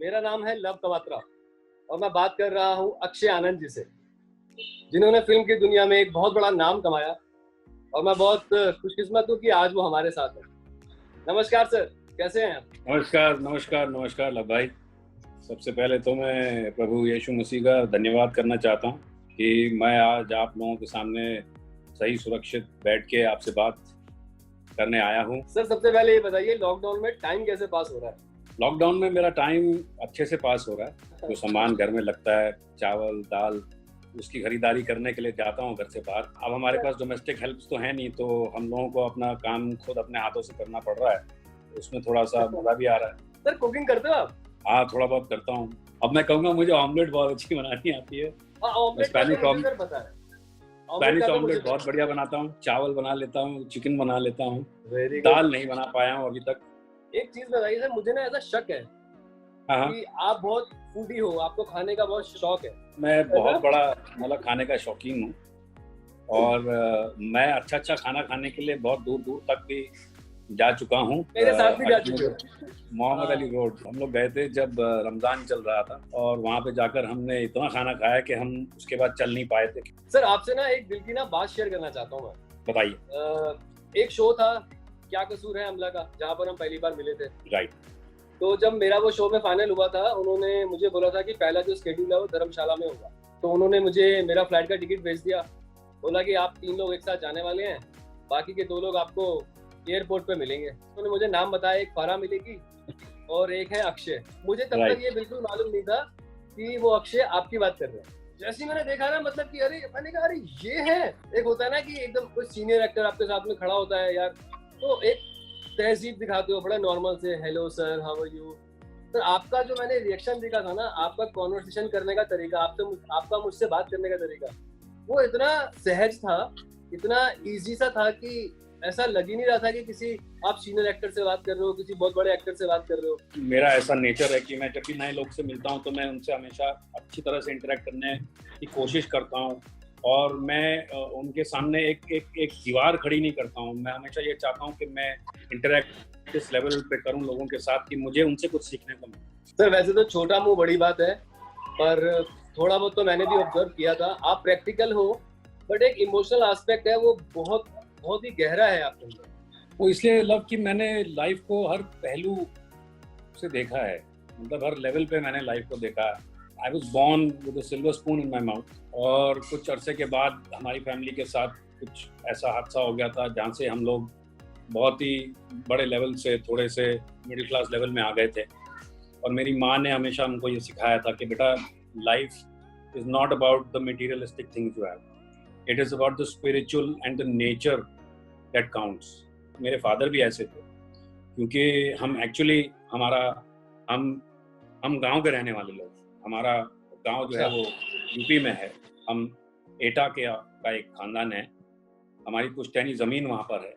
मेरा नाम है लव कवात्रा और मैं बात कर रहा हूँ अक्षय आनंद जी से, जिन्होंने फिल्म की दुनिया में एक बहुत बड़ा नाम कमाया और मैं बहुत खुशकिस्मत हूँ कि आज वो हमारे साथ है। नमस्कार सर, कैसे हैं आप? नमस्कार नमस्कार नमस्कार लव भाई। सबसे पहले तो मैं प्रभु यीशु मसीह का धन्यवाद करना चाहता हूँ कि मैं आज आप लोगों के सामने सही सुरक्षित बैठ के आपसे बात करने आया हूँ। सर, सबसे पहले ये बताइए, लॉकडाउन में टाइम कैसे पास हो रहा है? लॉकडाउन में मेरा टाइम अच्छे से पास हो रहा है। जो सामान घर में लगता है, चावल दाल, उसकी खरीदारी करने के लिए जाता हूँ घर से बाहर। अब हमारे पास डोमेस्टिक हेल्प तो है नहीं, तो हम लोगों को अपना काम खुद अपने हाथों से करना पड़ रहा है। उसमें थोड़ा सा मजा भी आ रहा है। सर, कुकिंग करते हो आप? हाँ, थोड़ा बहुत करता हूँ। अब मैं कहूँगा मुझे ऑमलेट बहुत अच्छी बनानी आती है। स्पेनिश ऑमलेट बहुत बढ़िया बनाता हूँ। चावल बना लेता हूँ, चिकन बना लेता हूँ, दाल नहीं बना पाया हूँ अभी तक। एक चीज बताइए सर, मुझे ना ऐसा शक है कि आप बहुत फूडी हो, आपको खाने का बहुत शौक है। मैं बहुत बड़ा मतलब खाने का शौकीन हूँ और मैं अच्छा खाना खाने के लिए बहुत दूर दूर तक भी जा चुका हूँ। मेरे साथ भी जा चुके हो। मोहम्मद अली रोड हम लोग गए थे जब रमजान चल रहा था और वहाँ पे जाकर हमने इतना खाना खाया कि हम उसके बाद चल नहीं पाए थे। सर, आपसे ना एक दिल की ना बात शेयर करना चाहता हूँ मैं। बताइए। एक शो था, क्या कसूर है अमला का, जहाँ पर हम पहली बार मिले थे। राइट। तो जब मेरा वो शो में फाइनल हुआ था, उन्होंने मुझे बोला था कि पहला जो स्केड्यूल है वो धर्मशाला में होगा। तो उन्होंने मुझे मेरा फ्लाइट का टिकट भेज दिया, बोला कि आप 3 लोग एक साथ जाने वाले हैं, बाकी के 2 लोग आपको एयरपोर्ट पे मिलेंगे। उन्होंने मुझे नाम बताया, एक फारा मिलेगी और एक है अक्षय। मुझे तब तक ये बिल्कुल मालूम नहीं था कि वो अक्षय आपकी बात कर रहे हैं। जैसे मैंने देखा ना, मतलब कि अरे, मैंने कहा अरे ये है। एक होता है ना कि एकदम कोई सीनियर एक्टर आपके साथ में खड़ा होता है यार, तो एक तहजीब दिखाते हो, बड़ा नॉर्मल से, hello sir, how are you. तो आपका जो मैंने रिएक्शन देखा था ना, आपका कॉन्वर्सेशन करने का तरीका, आपका मुझसे बात करने का तरीका, वो इतना सहज था, इतना इजी सा था कि ऐसा लग ही नहीं रहा था कि किसी आप सीनियर एक्टर से बात कर रहे हो, किसी बहुत बड़े एक्टर से बात कर रहे हो। मेरा ऐसा नेचर है कि मैं जब भी नए लोग से मिलता हूँ तो मैं उनसे हमेशा अच्छी तरह से इंटरेक्ट करने की कोशिश करता हूँ और मैं उनके सामने एक दीवार खड़ी नहीं करता हूँ। मैं हमेशा ये चाहता हूँ कि मैं इंटरेक्ट इस लेवल पे करूँ लोगों के साथ कि मुझे उनसे कुछ सीखने को मिले। सर, वैसे तो छोटा मुंह बड़ी बात है, पर थोड़ा बहुत तो मैंने भी ऑब्जर्व किया था। आप प्रैक्टिकल हो, बट एक इमोशनल एस्पेक्ट है, वो बहुत बहुत ही गहरा है आपके अंदर। वो इसलिए लव कि मैंने लाइफ को हर पहलू से देखा है, मतलब हर लेवल पे मैंने लाइफ को देखा है। I was born with a silver spoon in my mouth और कुछ अरसे के बाद हमारी फैमिली के साथ कुछ ऐसा हादसा हो गया था जहाँ से हम लोग बहुत ही बड़े लेवल से थोड़े से मिडिल क्लास लेवल में आ गए थे। और मेरी माँ ने हमेशा हमको ये सिखाया था कि बेटा, life is not about the materialistic things you have, it is about the spiritual and the nature that counts. मेरे फादर भी ऐसे थे, क्योंकि हम एक्चुअली हम गांव के रहने वाले लोग। हमारा गांव जो है वो यूपी में है। हम एटा का एक खानदान है, हमारी पुश्तैनी ज़मीन वहाँ पर है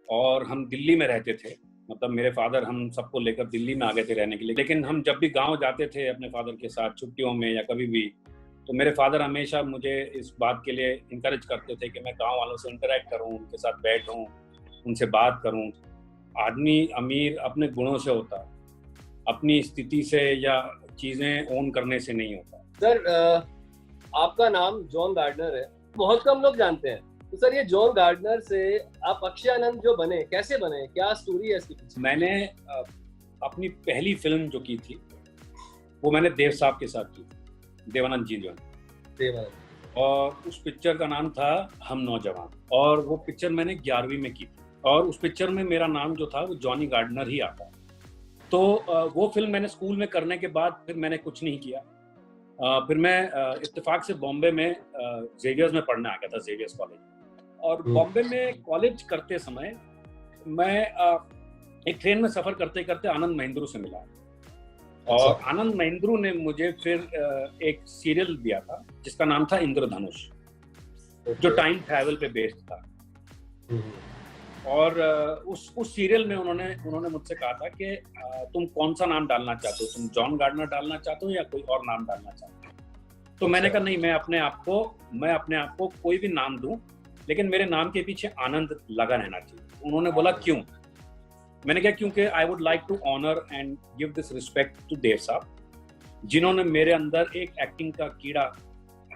और हम दिल्ली में रहते थे। मतलब मेरे फादर हम सबको लेकर दिल्ली में आ गए थे रहने के लिए। लेकिन हम जब भी गांव जाते थे अपने फादर के साथ छुट्टियों में या कभी भी, तो मेरे फादर हमेशा मुझे इस बात के लिए इंकरेज करते थे कि मैं गांव वालों से इंटरेक्ट करूं, उनके साथ बैठूं, उनसे बात करूं। आदमी अमीर अपने गुणों से होता है, अपनी स्थिति से या चीज़ें ओन करने से नहीं होता। सर, आपका नाम जॉन गार्डनर है, बहुत कम लोग जानते हैं। तो सर, ये जॉन गार्डनर से आप अक्षय आनंद जो बने, कैसे बने, क्या स्टोरी है इसके पीछे? मैंने अपनी पहली फिल्म जो की थी वो मैंने देव साहब के साथ की, देवानंद जी जो है, और उस पिक्चर का नाम था हम नौजवान। और वो पिक्चर मैंने 11वीं में की थी और उस पिक्चर में मेरा नाम जो था वो जॉनी गार्डनर ही आता। तो वो फिल्म मैंने स्कूल में करने के बाद फिर मैंने कुछ नहीं किया। फिर मैं इत्तेफाक से बॉम्बे में जेवियर्स में पढ़ने आ गया था, जेवियर्स कॉलेज। और बॉम्बे में कॉलेज करते समय मैं एक ट्रेन में सफ़र करते करते आनंद महिंद्रू से मिला और आनंद महिंद्रू ने मुझे फिर एक सीरियल दिया था जिसका नाम था इंद्रधनुष, जो टाइम ट्रैवल पे बेस्ड था। और उस सीरियल में उन्होंने मुझसे कहा था कि तुम कौन सा नाम डालना चाहते हो, तुम जॉन गार्डनर डालना चाहते हो या कोई और नाम डालना चाहते हो। तो मैंने कहा नहीं, मैं अपने आप को कोई भी नाम दूं, लेकिन मेरे नाम के पीछे आनंद लगा रहना चाहिए। उन्होंने बोला क्यों? मैंने कहा क्योंकि I would like to honour and give this respect to Dev Sahab, जिन्होंने मेरे अंदर एक एक्टिंग का कीड़ा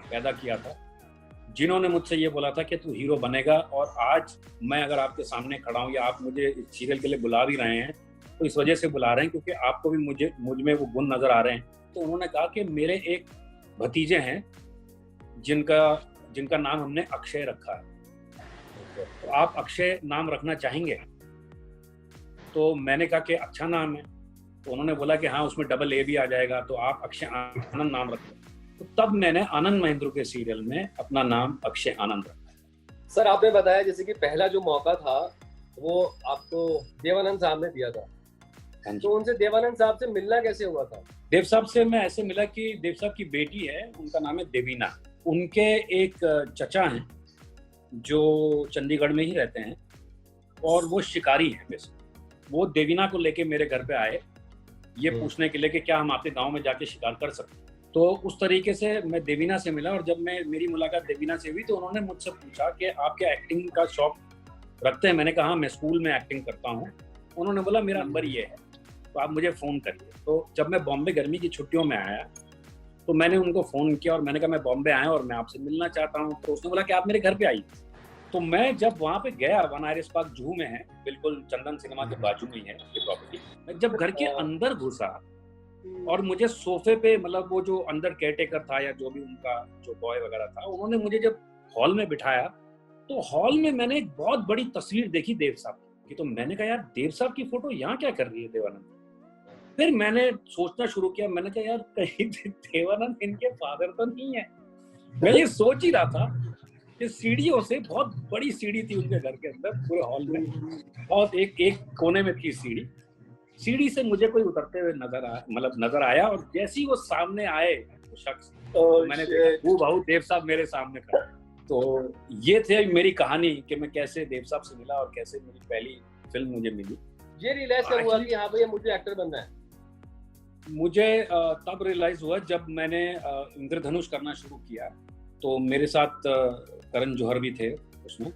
पैदा किया था, जिन्होंने मुझसे ये बोला था कि तू हीरो बनेगा, और आज मैं अगर आपके सामने खड़ा हूँ या आप मुझे इस सीरियल के लिए बुला भी रहे हैं तो इस वजह से बुला रहे हैं क्योंकि आपको भी मुझ में वो गुण नजर आ रहे हैं। तो उन्होंने कहा कि मेरे एक भतीजे हैं जिनका नाम हमने अक्षय रखा है, तो आप अक्षय नाम रखना चाहेंगे? तो मैंने कहा कि अच्छा नाम है। तो उन्होंने बोला कि हाँ उसमें डबल ए भी आ जाएगा, तो आप अक्षय आनंद नाम रखें। तो तब मैंने आनंद महिंद्रा के सीरियल में अपना नाम अक्षय आनंद रखा। सर आपने बताया जैसे कि पहला जो मौका था वो आपको देवानंद साहब ने दिया था, तो उनसे देवानंद साहब से मिलना कैसे हुआ था? देव साहब से मैं ऐसे मिला कि देव साहब की बेटी है, उनका नाम है देवीना। उनके एक चचा हैं जो चंडीगढ़ में ही रहते हैं और वो शिकारी हैं वैसे। वो देवीना को लेके मेरे घर पे आए ये पूछने के लिए कि क्या हम आपके गांव में जाके शिकार कर सकते हैं। तो उस तरीके से मैं देवीना से मिला, और जब मेरी मुलाकात देवीना से हुई तो उन्होंने मुझसे पूछा कि आप क्या एक्टिंग का शौक रखते हैं? मैंने कहा मैं स्कूल में एक्टिंग करता हूँ। उन्होंने बोला मेरा नंबर ये है तो आप मुझे फ़ोन करिए। तो जब मैं बॉम्बे गर्मी की छुट्टियों में आया तो मैंने उनको फ़ोन किया और मैंने कहा मैं बॉम्बे आया और मैं आपसे मिलना चाहता हूँ। तो उसने बोला कि आप मेरे घर पे आइए। तो मैं जब वहाँ पे गया, वन आइरिस पार्क जूहू में है, बिल्कुल चंदन सिनेमा के बाजू में ही है ये प्रॉपर्टी। मैं जब घर के अंदर घुसा और मुझे सोफे पे, मतलब वो जो अंदर केयरटेकर था या जो भी उनका जो बॉय वगैरह था, उन्होंने मुझे जब हॉल में बिठाया तो हॉल में मैंने एक बहुत बड़ी तस्वीर देखी देव साहब की। तो मैंने कहा यार देव साहब की फोटो यहाँ क्या कर रही है देवानंद? फिर मैंने सोचना शुरू किया, मैंने कहा यार कहीं देवानंद इनके फादर तो नहीं है। मैं ये सोच ही रहा था कि सीढ़ियों से, बहुत बड़ी सीढ़ी थी उनके घर के अंदर पूरे हॉल में, बहुत एक कोने में थी सीढ़ी से मुझे कोई उतरते हुए नजर आया, और जैसे ही वो सामने आए वो शख्स, तो मैंने देखा वो भाऊ देव साहब मेरे सामने खड़े। तो ये थे मेरी कहानी कि मैं कैसे देव साहब से मिला और कैसे मेरी पहली फिल्म मुझे मिली। ये रियलाइज कब हुआ कि हाँ भैया मुझे एक्टर बनना है? मुझे तब रियलाइज हुआ जब मैंने इंद्रधनुष करना शुरू किया। तो मेरे साथ करण जौहर भी थे उसमें।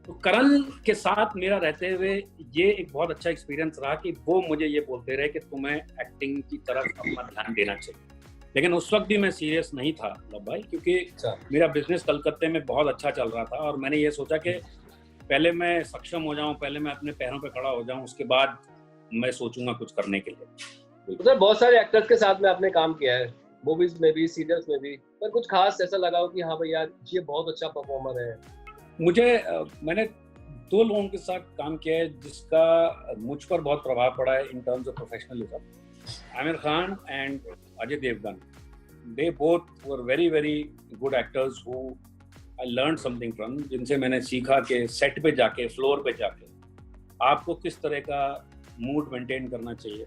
तो करण के साथ मेरा रहते हुए ये एक बहुत अच्छा एक्सपीरियंस रहा कि वो मुझे ये बोलते रहे कि तुम्हें एक्टिंग की तरफ अपना ध्यान देना चाहिए। लेकिन उस वक्त भी मैं सीरियस नहीं था मतलब भाई, क्योंकि मेरा बिजनेस कलकत्ते में बहुत अच्छा चल रहा था और मैंने ये सोचा कि पहले मैं सक्षम हो जाऊं, पहले मैं अपने पैरों पे खड़ा हो जाऊं, उसके बाद मैं सोचूंगा कुछ करने के लिए। तो बहुत सारे एक्टर्स के साथ में आपने काम किया है, मूवीज में भी, सीरियल्स में भी, पर कुछ खास ऐसा लगा हो कि हाँ भैया ये बहुत अच्छा परफॉर्मर है? मैंने 2 लोगों के साथ काम किया है जिसका मुझ पर बहुत प्रभाव पड़ा है in terms of professionalism. Aamir Khan and Ajay Devgn, they both were very very good actors who I learned something from, जिनसे मैंने सीखा कि सेट पे जाके, फ्लोर पे जाके आपको किस तरह का मूड मेंटेन करना चाहिए,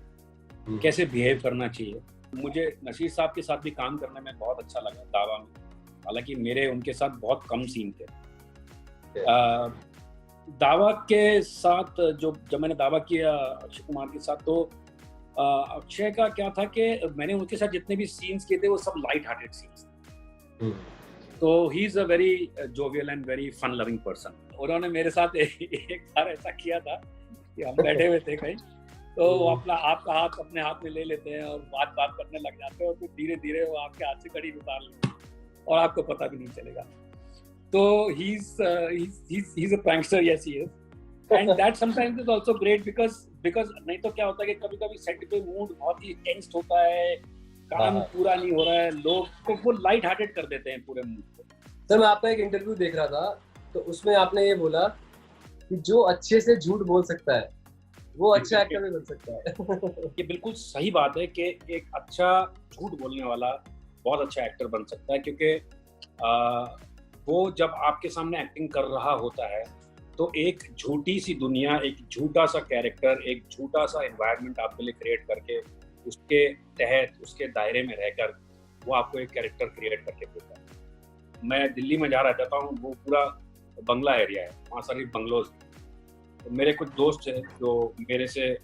कैसे बिहेव करना चाहिए। मुझे नशीर साहब के साथ भी काम करने में बहुत अच्छा लगा दावा में, हालांकि मेरे उनके साथ बहुत कम सीन थे। दावा के साथ जब मैंने दावा किया अक्षय कुमार के साथ, तो अक्षय का क्या था कि मैंने उनके साथ जितने भी सीन्स किए थे वो सब लाइट हार्टेड सीन्स थे। तो he is a very jovial and very fun loving person. उन्होंने मेरे साथ एक बार ऐसा किया था कि हम बैठे हुए थे कहीं, तो वो आपका हाथ अपने हाथ में ले लेते हैं और बात करने लग जाते हैं, और फिर धीरे धीरे वो आपके हाथ से कड़ी उतार लेते हैं और आपको पता भी नहीं चलेगा। तो he's a prankster, yes he is, and that sometimes is also great because नहीं तो क्या होता है कि कभी-कभी सेट पे मूड बहुत ही टेंस होता है, काम पूरा नहीं हो रहा है, लोग तो वो लाइट हार्टेड कर देते हैं पूरे मूड को। सर मैं आपका एक इंटरव्यू देख रहा था, तो उसमें आपने ये बोला कि जो अच्छे से झूठ बोल सकता है वो अच्छा एक्टर भी बन सकता है। ये बिल्कुल सही बात है कि एक अच्छा झूठ बोलने वाला बहुत अच्छा एक्टर बन सकता है, क्योंकि वो जब आपके सामने एक्टिंग कर रहा होता है तो एक झूठी सी दुनिया, एक झूठा सा कैरेक्टर, एक झूठा सा एनवायरनमेंट आपके लिए क्रिएट करके उसके तहत, उसके दायरे में रहकर वो आपको एक कैरेक्टर क्रिएट करके देता है। मैं दिल्ली में जहाँ रहता हूँ वो पूरा बंगला एरिया है, वहाँ सारी बंगलोज। तो मेरे कुछ दोस्त हैं जो मेरे से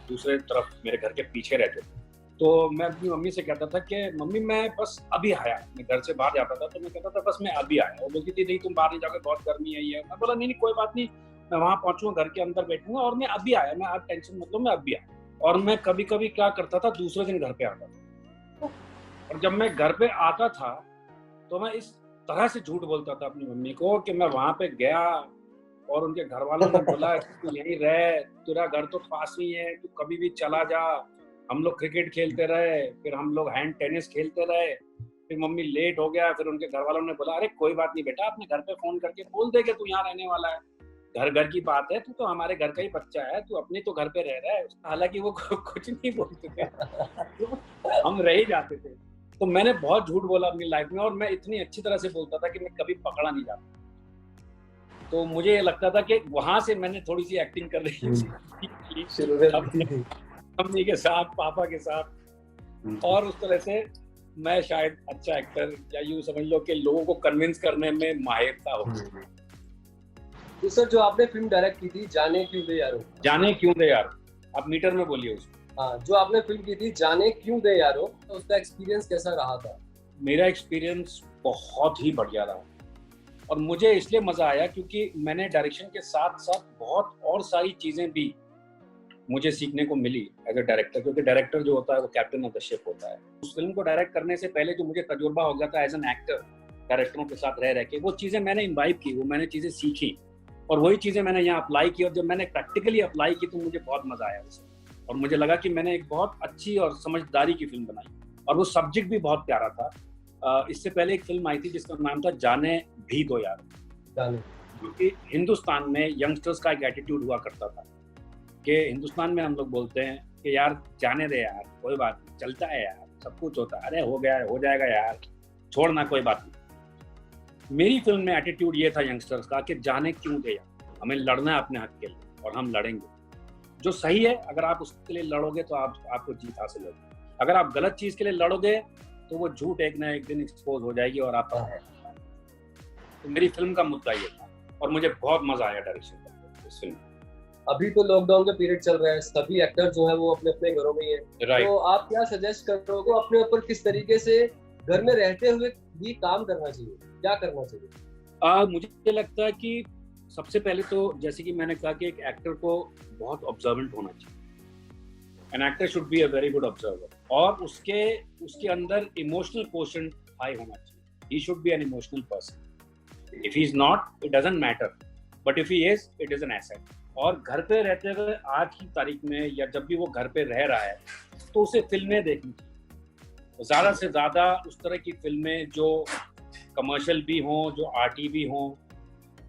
दूसरे तरफ मेरे घर के पीछे रहते थे। तो मैं अपनी मम्मी से कहता था कि मम्मी मैं बस अभी आया, मैं घर से बाहर जाता था तो मैं कहता था बस मैं अभी आया। वो बोलती थी नहीं तुम बाहर नहीं जाओगे, बहुत गर्मी है ये। मैं बोला नहीं कोई बात नहीं, मैं वहां पहुंचूंगा, घर के अंदर बैठूंगा और मैं अभी आया, मैं आप टेंशन मतलब मैं अभी आया। और मैं कभी कभी क्या करता था, दूसरे दिन घर पे आता था, और जब मैं घर पे आता था तो मैं इस तरह से झूठ बोलता था अपनी मम्मी को कि मैं वहां पे गया और उनके घर वालों ने बोला तू यहीं रह, तेरा घर तो पास ही है, तू कभी भी चला जा। हम लोग क्रिकेट खेलते रहे, फिर हम लोग हैंड टेनिस खेलते रहे, फिर मम्मी लेट हो गया, फिर उनके घर वालों ने बोला अरे कोई बात नहीं बेटा, अपने घर पे फोन करके बोल दे कि तू यहाँ रहने वाला है, घर घर की बात है, तू तो हमारे घर का ही बच्चा है, तू अपनी तो घर पे रह रहा है। हालांकि वो कुछ नहीं बोलते थे, हम रह ही जाते थे। तो मैंने बहुत झूठ बोला अपनी लाइफ में, और मैं इतनी अच्छी तरह से बोलता था कि मैं कभी पकड़ा नहीं जाता। तो मुझे ये लगता था कि वहां से मैंने थोड़ी सी एक्टिंग कर रही थी मम्मी के साथ, पापा के साथ, और उस तरह से मैं शायद अच्छा एक्टर, या यूं समझ लो कि लोगों को कन्विंस करने में माहिर था। तो सर जो आपने फिल्म डायरेक्ट की थी जाने क्यों दे यारो, जाने क्यों दे यार, आप मीटर में बोलिए उसको। हाँ, जो आपने फिल्म की थी जाने क्यों दे यारो, तो उसका एक्सपीरियंस कैसा रहा था? मेरा एक्सपीरियंस बहुत ही बढ़िया रहा, और मुझे इसलिए मजा आया क्योंकि मैंने डायरेक्शन के साथ साथ बहुत और सारी चीजें भी मुझे सीखने को मिली एज अ डायरेक्टर, क्योंकि डायरेक्टर जो होता है वो कैप्टन ऑफ द शिप होता है। उस फिल्म को डायरेक्ट करने से पहले जो मुझे तजुर्बा हो गया था एज एन एक्टर, डायरेक्टरों के साथ रह के, वो चीजें मैंने इम्बाइब की, वो मैंने चीजें सीखी, और वही चीजें मैंने यहाँ अप्लाई की। और जब मैंने प्रैक्टिकली अप्लाई की तो मुझे बहुत मजा आया उसमें, और मुझे लगा कि मैंने एक बहुत अच्छी और समझदारी की फिल्म बनाई, और वो सब्जेक्ट भी बहुत प्यारा था। इससे पहले एक फिल्म आई थी जिसका नाम था जाने भी दो यार, क्योंकि हिंदुस्तान में यंगस्टर्स का एक एटीट्यूड हुआ करता था कि हिंदुस्तान में हम लोग बोलते हैं कि यार जाने दे यार, कोई बात नहीं, चलता है यार, सब कुछ होता है, अरे हो गया हो जाएगा यार, छोड़ना कोई बात नहीं। मेरी फिल्म में एटीट्यूड ये था यंगस्टर्स का कि जाने क्यों दे यार, हमें लड़ना है अपने हक के लिए, और हम लड़ेंगे जो सही है। अगर आप उसके लिए लड़ोगे तो आपको जीत हासिल होगी, अगर आप गलत चीज के लिए लड़ोगे तो वो झूठ एक ना एक दिन एक्सपोज हो जाएगी और आप तो मेरी फिल्म का मुद्दा ये था, और मुझे बहुत मजा आया डायरेक्शन करते इस फिल्म। अभी तो लॉकडाउन का पीरियड चल रहा है, सभी एक्टर जो है वो अपने अपने घरों में ही है, तो आप क्या सजेस्ट करोगे अपने ऊपर किस तरीके से घर में रहते हुए भी काम करना चाहिए, क्या करना चाहिए? मुझे लगता है कि सबसे पहले तो जैसे कि मैंने कहा कि एक एक्टर को बहुत ऑब्जर्वेंट होना चाहिए। An actor should be a very good observer, और उसके अंदर इमोशनल क्वोशंट हाई होना चाहिए। He should be an emotional person. If he is not, it doesn't matter, but if he is, it is an asset. और घर पे रहते हुए आज की तारीख में, या जब भी वो घर पे रह रहा है, तो उसे फिल्में देखनी चाहिए, ज़्यादा से ज़्यादा उस तरह की फिल्में जो कमर्शियल भी हों, जो आर्टी भी हों,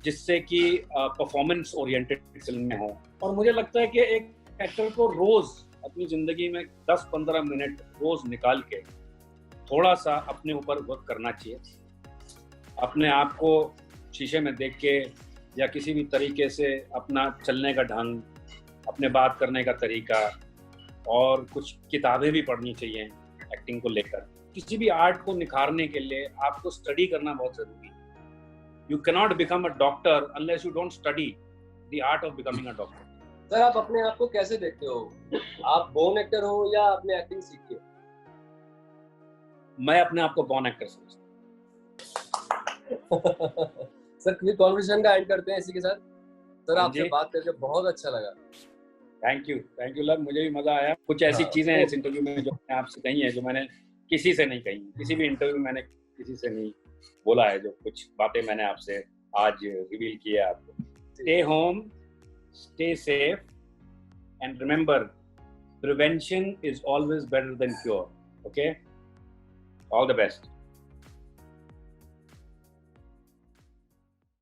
जिससे कि परफॉर्मेंस ओरिएंटेड फिल्में हों। और मुझे लगता है कि एक एक्टर को रोज़ अपनी ज़िंदगी में 10-15 मिनट रोज़ निकाल के थोड़ा सा अपने ऊपर वर्क करना चाहिए। अपने आप को शीशे में देख के, या किसी भी तरीके से अपना चलने का ढंग, अपने बात करने का तरीका, और कुछ किताबें भी पढ़नी चाहिए एक्टिंग को लेकर। किसी भी आर्ट को निखारने के लिए आपको स्टडी करना बहुत ज़रूरी है। You cannot become a doctor unless you don't study the art of becoming a doctor. Sir आप अपने आप को कैसे देखते हो? आप बोर्न एक्टर हो या आपने एक्टिंग सीखी है? मैं अपने आप को बोर्न एक्टर समझता हूँ। सर कॉन्वर्सेशन का एंड करते हैं इसी के साथ। सर आपसे बात करके बहुत अच्छा लगा। थैंक यू लव, मुझे भी मजा आया। कुछ ऐसी चीजें हैं इस इंटरव्यू में जो मैंने आपसे कही है, जो मैंने किसी से नहीं कही, किसी भी इंटरव्यू में मैंने किसी से नहीं बोला है, जो कुछ बातें मैंने आपसे आज रिवील की है आपको। Stay home, stay safe, and remember, prevention is always better than cure. Okay? All the best.